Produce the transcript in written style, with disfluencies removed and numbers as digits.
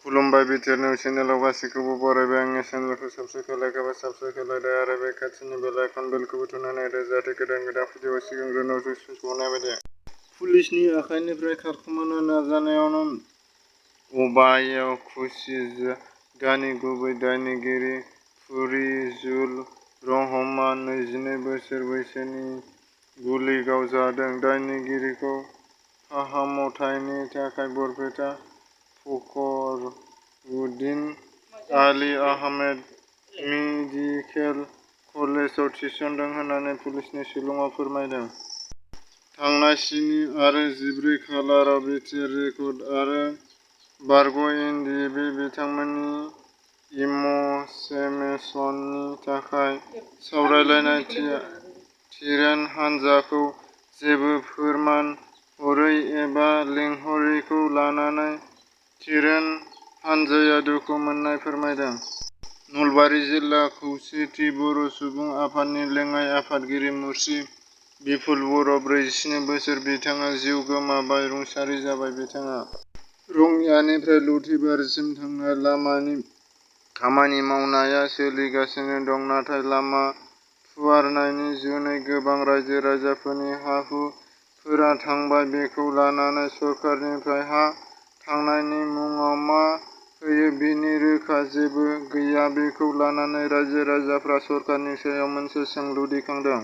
खुलुमबाय बिटिआर चेनेलाव गासैखौबो बरायबाय। आंनि चेनेलखौ साबस्क्राइब खालामाखैबा साबस्क्राइब खालामदो आरो बे खाथिनि बेल आइकन बेलखौबो थुनानै होदो जाहाथे गोदान भिडिअ सिगांग्रो नटिफिकेसन मोननाय बायदि। पुलिसनि आखाइनिफ्राय खारखोमानो नाजानायावनो अबायाकुशिजागानि गुबै दायनिगिरि फरिजुल रहमान 22 बोसोर बैसोनि गुलि गावजादों। दायनिगिरिखौ फाहामथायनि थाखाय बरपेटा फखरुद्दिन आली आहमेद मेडिकेल कलेजाव थिसनदों होननानै पुलिसनि सुलुङाव फोरमायदों। थांनाय 7 आरो 14 खालाराव बिटिआर रेकर्ड आरो बारग'इन्डिबि बिथांमोननि इम'सेमेसननि थाखाय सावरायलायनाय थिरेन हानजाखौ जेबो फोरमान हरै एबा लिंहरैखौ लानानै थिरेन हानजाया दुखु मोननाय फोरमायदों। नलबारि जिल्ला खौसेथि बर' सुबुं आफादनि लेङाइ आफादगिरि मुस्रि बिपुल बर' 47 बोसोर बिथाङा जिउ गोमाबाय रुंसारि जाबाय। बिथाङा रङियानिफ्राय लथिबारसिम थांनाय लामानि खामानि मावनाया सोलिगासिनो दं। नाथाय लामा फुवारनायनि जुनै गोबां रायजो राजाफोरनि हा-हुफोरा थांबाय। बेखौ लानानै सरकारनिफ्राय हा थांनायनि मुङाव मा होयो बेनि रोखा जेबो गैया। बेखौ लानानै रायजो राजाफ्रा सरकारनि सायाव मोनसे सोंलु दैखांदों।